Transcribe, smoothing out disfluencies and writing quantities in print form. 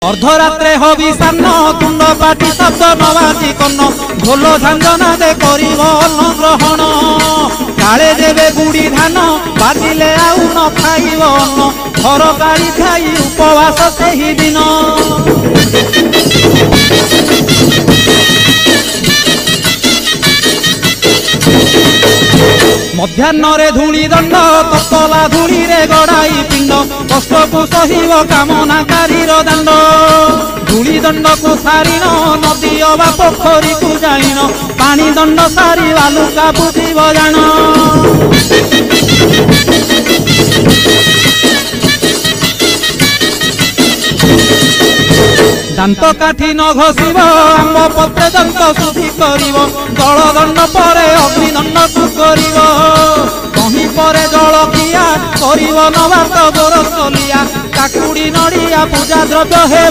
अर्धरात्रे हविषान्न तुंड पाटी शब्द नवाजी कन्न ढोल झांझना दे करिब अन्न ग्रहण काले देवे गुड़ी धान बाजिले आउ न खाइब अन्न घर गाड़ी खाई उपवास सेही दिन मध्याह्न धूली दंड तपला धूली रे गड़ाई पिंड कष्ट को सहिब कामनाकारी दांड धूली दंड को सारिन नदी अबा पोखरी को जाइन पानी दंड सारी बालुका बुझीब जान दांत काठी न घसीब आंब पत्रे दंत शुद्धि करिब जल दंड परे अग्निदंड को करिब कहीं परे जल किया करिब नवात गोरसलिया काकुड़ी नड़िया पूजा द्रव्य हे